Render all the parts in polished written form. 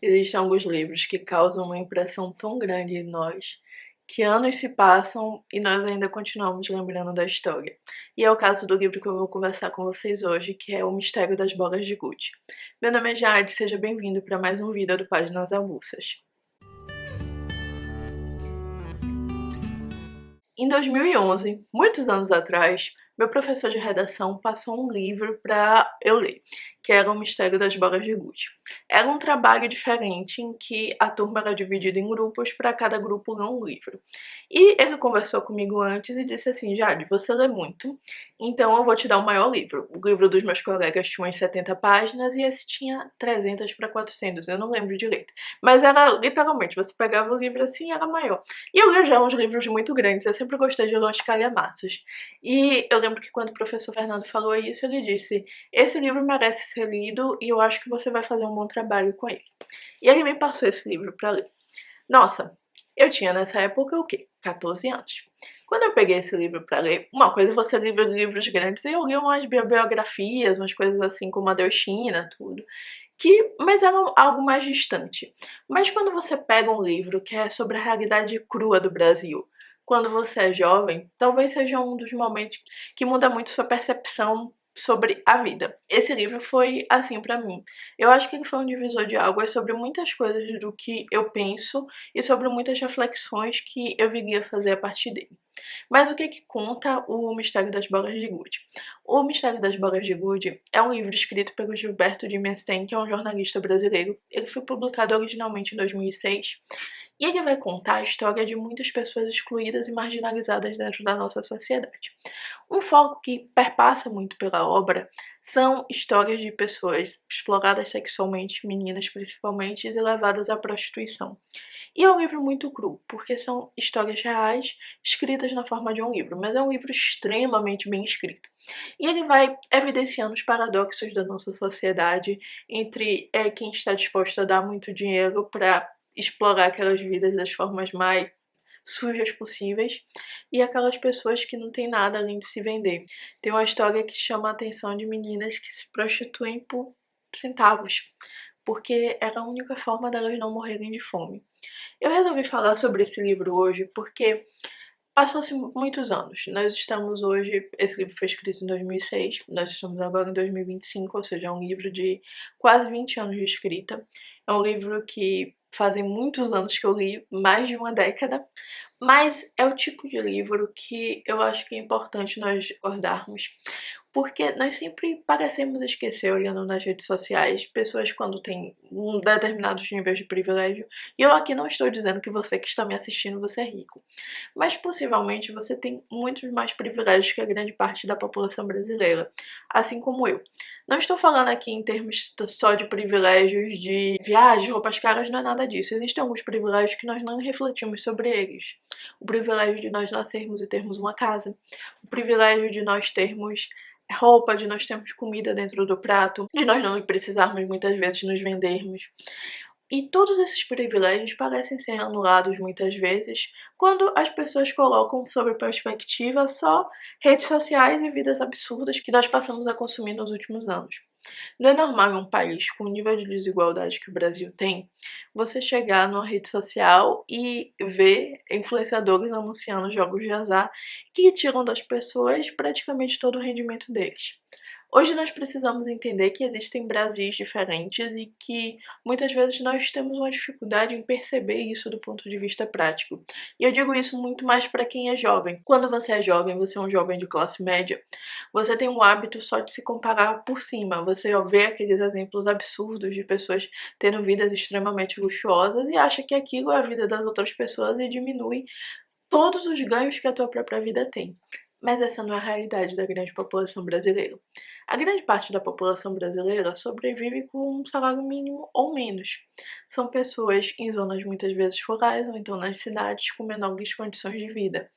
Existem alguns livros que causam uma impressão tão grande em nós, que anos se passam e nós ainda continuamos lembrando da história. E é o caso do livro que eu vou conversar com vocês hoje, que é O Mistério das Bolas de Gude. Meu nome é Jade, seja bem-vindo para mais um vídeo do Páginas Avulsas. Em 2011, muitos anos atrás, meu professor de redação passou um livro para eu ler, que era O Mistério das Bolas de Gude. Era um trabalho diferente em que a turma era dividida em grupos para cada grupo ler um livro. E ele conversou comigo antes e disse assim: Jade, você lê muito, então eu vou te dar o maior livro. O livro dos meus colegas tinha umas 70 páginas e esse tinha 300 para 400, eu não lembro direito. Mas era literalmente, você pegava o livro assim e era maior. E eu li já uns livros muito grandes, eu sempre gostei de ler uns calhamaços. E eu lembro que quando o professor Fernando falou isso, ele disse: esse livro merece ser lido e eu acho que você vai fazer um bom trabalho com ele. E ele me passou esse livro para ler. Nossa, eu tinha nessa época o quê? 14 anos. Quando eu peguei esse livro para ler, uma coisa é você ler livros grandes, e eu li umas biografias, umas coisas assim como a Delchina, tudo, mas era algo mais distante. Mas quando você pega um livro que é sobre a realidade crua do Brasil, quando você é jovem, talvez seja um dos momentos que muda muito sua percepção sobre a vida. Esse livro foi assim pra mim. Eu acho que ele foi um divisor de águas sobre muitas coisas do que eu penso e sobre muitas reflexões que eu viria a fazer a partir dele. Mas o que conta O Mistério das Bolas de Gude? O Mistério das Bolas de Gude é um livro escrito pelo Gilberto Dimenstein, que é um jornalista brasileiro. Ele foi publicado originalmente em 2006 e ele vai contar a história de muitas pessoas excluídas e marginalizadas dentro da nossa sociedade. Um foco que perpassa muito pela obra são histórias de pessoas exploradas sexualmente, meninas principalmente, e levadas à prostituição. E é um livro muito cru, porque são histórias reais escritas na forma de um livro, mas é um livro extremamente bem escrito. E ele vai evidenciando os paradoxos da nossa sociedade entre quem está disposto a dar muito dinheiro para explorar aquelas vidas das formas mais sujas possíveis e aquelas pessoas que não têm nada além de se vender. Tem uma história que chama a atenção de meninas que se prostituem por centavos, porque era a única forma delas não morrerem de fome. Eu resolvi falar sobre esse livro hoje porque passou-se muitos anos. Nós estamos hoje, esse livro foi escrito em 2006, nós estamos agora em 2025, ou seja, é um livro de quase 20 anos de escrita. É um livro que fazem muitos anos que eu li, mais de uma década, mas é o tipo de livro que eu acho que é importante nós recordarmos, porque nós sempre parecemos esquecer, olhando nas redes sociais, pessoas quando têm determinados níveis de privilégio. E eu aqui não estou dizendo que você que está me assistindo, você é rico. Mas possivelmente você tem muitos mais privilégios que a grande parte da população brasileira, assim como eu. Não estou falando aqui em termos só de privilégios de viagem, roupas caras, não é nada disso. Existem alguns privilégios que nós não refletimos sobre eles. O privilégio de nós nascermos e termos uma casa, o privilégio de nós termos roupa, de nós termos comida dentro do prato, de nós não precisarmos muitas vezes nos vendermos. E todos esses privilégios parecem ser anulados muitas vezes quando as pessoas colocam sob perspectiva só redes sociais e vidas absurdas que nós passamos a consumir nos últimos anos. Não é normal em um país com o nível de desigualdade que o Brasil tem, você chegar numa rede social e ver influenciadores anunciando jogos de azar que tiram das pessoas praticamente todo o rendimento deles. Hoje nós precisamos entender que existem Brasis diferentes e que muitas vezes nós temos uma dificuldade em perceber isso do ponto de vista prático. E eu digo isso muito mais para quem é jovem. Quando você é jovem, você é um jovem de classe média, você tem um hábito só de se comparar por cima. Você vê aqueles exemplos absurdos de pessoas tendo vidas extremamente luxuosas e acha que aquilo é a vida das outras pessoas e diminui todos os ganhos que a tua própria vida tem. Mas essa não é a realidade da grande população brasileira. A grande parte da população brasileira sobrevive com um salário mínimo ou menos. São pessoas em zonas muitas vezes rurais ou então nas cidades com menores condições de vida.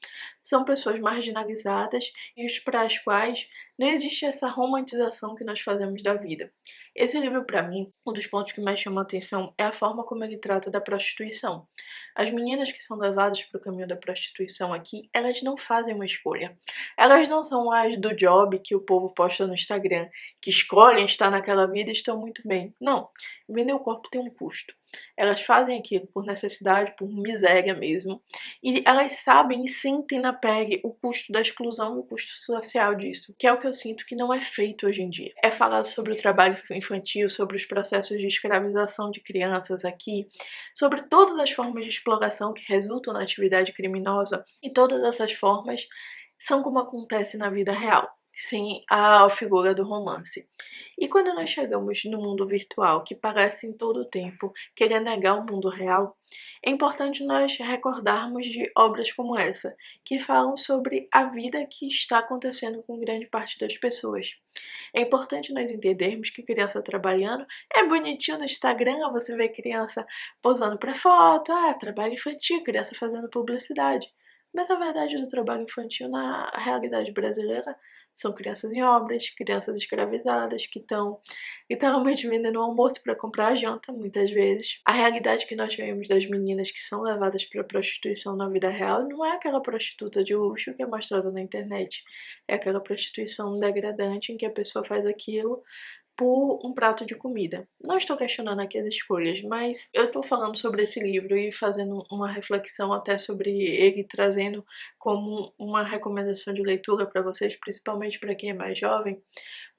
São pessoas marginalizadas e para as quais não existe essa romantização que nós fazemos da vida. Esse livro, para mim, um dos pontos que mais chama a atenção é a forma como ele trata da prostituição. As meninas que são levadas para o caminho da prostituição aqui, elas não fazem uma escolha. Elas não são as do job que o povo posta no Instagram Instagram que escolhem estar naquela vida estão muito bem. Não, vender o corpo tem um custo. Elas fazem aquilo por necessidade, por miséria mesmo, e elas sabem e sentem na pele o custo da exclusão e o custo social disso, que é o que eu sinto que não é feito hoje em dia. É falar sobre o trabalho infantil, sobre os processos de escravização de crianças aqui, sobre todas as formas de exploração que resultam na atividade criminosa, e todas essas formas são como acontece na vida real, sem a figura do romance. E quando nós chegamos no mundo virtual, que parece em todo o tempo querer negar o mundo real, é importante nós recordarmos de obras como essa, que falam sobre a vida que está acontecendo com grande parte das pessoas. É importante nós entendermos que criança trabalhando é bonitinho no Instagram, você vê criança posando para foto, trabalho infantil, criança fazendo publicidade. Mas a verdade do trabalho infantil na realidade brasileira são crianças em obras, crianças escravizadas que estão literalmente vendendo o almoço para comprar a janta, muitas vezes. A realidade que nós vemos das meninas que são levadas para prostituição na vida real não é aquela prostituta de luxo que é mostrada na internet. É aquela prostituição degradante em que a pessoa faz aquilo por um prato de comida. Não estou questionando aqui as escolhas, mas eu estou falando sobre esse livro e fazendo uma reflexão até sobre ele, trazendo como uma recomendação de leitura para vocês, principalmente para quem é mais jovem,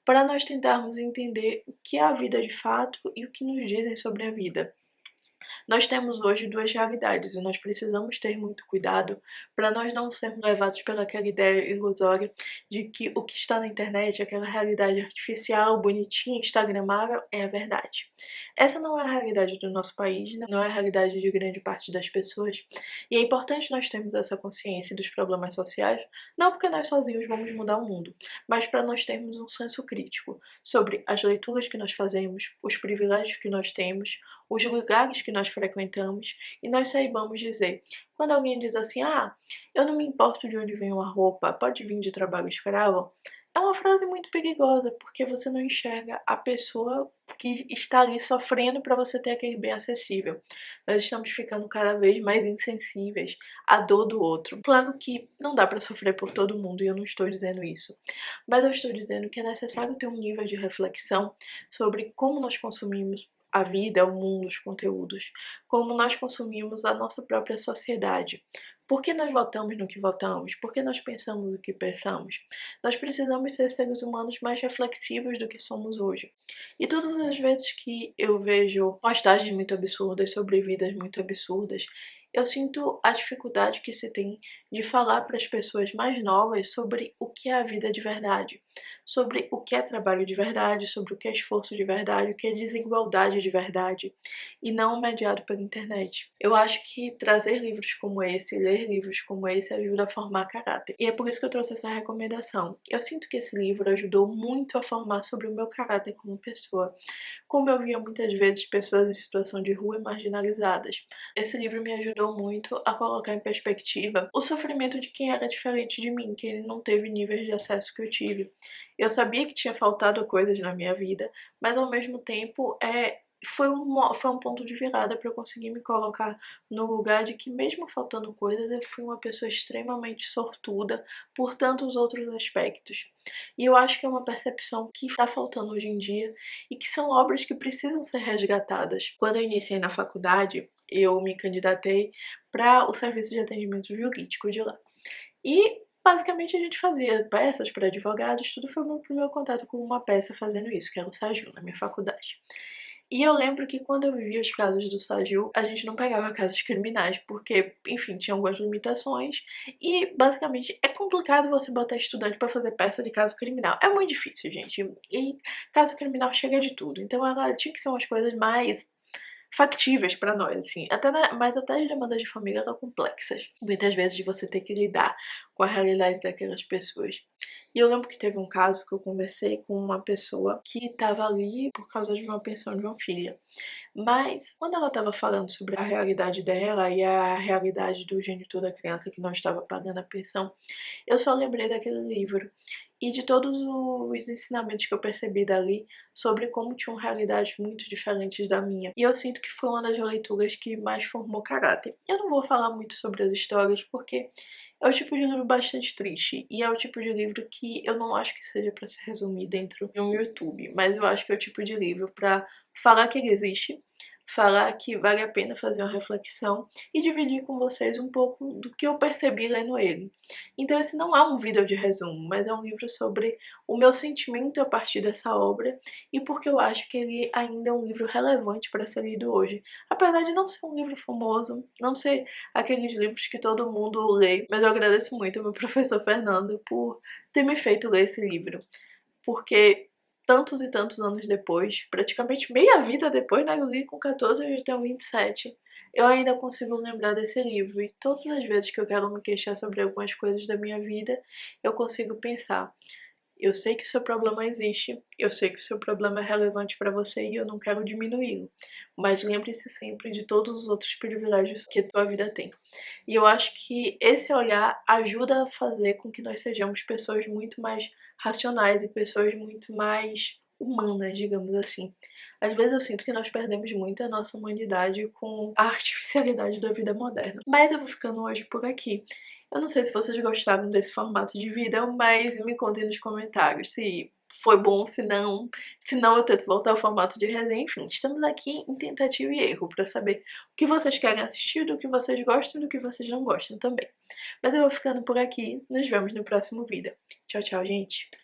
para nós tentarmos entender o que é a vida de fato e o que nos dizem sobre a vida. Nós temos hoje duas realidades e nós precisamos ter muito cuidado para nós não sermos levados pelaquela ideia ilusória de que o que está na internet, aquela realidade artificial, bonitinha, instagramável, é a verdade. Essa não é a realidade do nosso país, né? Não é a realidade de grande parte das pessoas, e é importante nós termos essa consciência dos problemas sociais, não porque nós sozinhos vamos mudar o mundo, mas para nós termos um senso crítico sobre as leituras que nós fazemos, os privilégios que nós temos, os lugares que nós frequentamos, e nós saibamos dizer. Quando alguém diz assim, eu não me importo de onde vem uma roupa, pode vir de trabalho escravo, é uma frase muito perigosa, porque você não enxerga a pessoa que está ali sofrendo para você ter aquele bem acessível. Nós estamos ficando cada vez mais insensíveis à dor do outro. Claro que não dá para sofrer por todo mundo, e eu não estou dizendo isso, mas eu estou dizendo que é necessário ter um nível de reflexão sobre como nós consumimos a vida, o mundo, os conteúdos, como nós consumimos a nossa própria sociedade. Por que nós votamos no que votamos? Por que nós pensamos o que pensamos? Nós precisamos ser seres humanos mais reflexivos do que somos hoje. E todas as vezes que eu vejo postagens muito absurdas sobre vidas muito absurdas, eu sinto a dificuldade que se tem de falar para as pessoas mais novas sobre o que é a vida de verdade, sobre o que é trabalho de verdade, sobre o que é esforço de verdade, o que é desigualdade de verdade, e não mediado pela internet. Eu acho que trazer livros como esse, ler livros como esse, ajuda a formar caráter. E é por isso que eu trouxe essa recomendação. Eu sinto que esse livro ajudou muito a formar sobre o meu caráter como pessoa, como eu via muitas vezes pessoas em situação de rua e marginalizadas. Esse livro me ajudou muito a colocar em perspectiva o sofrimento de quem era diferente de mim, que ele não teve níveis de acesso que eu tive. Eu sabia que tinha faltado coisas na minha vida, mas ao mesmo tempo foi um ponto de virada para eu conseguir me colocar no lugar de que, mesmo faltando coisas, eu fui uma pessoa extremamente sortuda por tantos outros aspectos. E eu acho que é uma percepção que está faltando hoje em dia e que são obras que precisam ser resgatadas. Quando eu iniciei na faculdade, eu me candidatei para o serviço de atendimento jurídico de lá. E basicamente a gente fazia peças para advogados, tudo foi meu primeiro contato com uma peça fazendo isso, que era o SAGIU, na minha faculdade. E eu lembro que quando eu vivia os casos do SAGIU, a gente não pegava casos criminais, porque, enfim, tinha algumas limitações, e basicamente é complicado você botar estudante pra fazer peça de caso criminal. É muito difícil, gente. E caso criminal chega de tudo. Então ela tinha que ser umas coisas mais factíveis pra nós, assim, mas até as demandas de família eram complexas. Muitas vezes de você ter que lidar com a realidade daquelas pessoas. E eu lembro que teve um caso que eu conversei com uma pessoa que estava ali por causa de uma pensão de uma filha. Mas quando ela estava falando sobre a realidade dela e a realidade do genitor da criança que não estava pagando a pensão, eu só lembrei daquele livro e de todos os ensinamentos que eu percebi dali sobre como tinham realidades muito diferentes da minha. E eu sinto que foi uma das leituras que mais formou caráter. Eu não vou falar muito sobre as histórias porque é o tipo de livro bastante triste, e é o tipo de livro que eu não acho que seja pra se resumir dentro de um YouTube, mas eu acho que é o tipo de livro pra falar que ele existe, falar que vale a pena fazer uma reflexão e dividir com vocês um pouco do que eu percebi lendo ele. Então esse não é um vídeo de resumo, mas é um livro sobre o meu sentimento a partir dessa obra e porque eu acho que ele ainda é um livro relevante para ser lido hoje. Apesar de não ser um livro famoso, não ser aqueles livros que todo mundo lê, mas eu agradeço muito ao meu professor Fernando por ter me feito ler esse livro, porque tantos e tantos anos depois, praticamente meia vida depois, né, eu li com 14 e hoje tenho 27, eu ainda consigo lembrar desse livro e todas as vezes que eu quero me queixar sobre algumas coisas da minha vida, eu consigo pensar: eu sei que o seu problema existe, eu sei que o seu problema é relevante para você e eu não quero diminuí-lo, mas lembre-se sempre de todos os outros privilégios que a tua vida tem. E eu acho que esse olhar ajuda a fazer com que nós sejamos pessoas muito mais racionais e pessoas muito mais humanas, digamos assim. Às vezes eu sinto que nós perdemos muito a nossa humanidade com a artificialidade da vida moderna. Mas eu vou ficando hoje por aqui. Eu não sei se vocês gostaram desse formato de vídeo, mas me contem nos comentários se foi bom, se não eu tento voltar ao formato de resenha, enfim, estamos aqui em tentativa e erro pra saber o que vocês querem assistir, do que vocês gostam e do que vocês não gostam também. Mas eu vou ficando por aqui, nos vemos no próximo vídeo. Tchau, tchau, gente!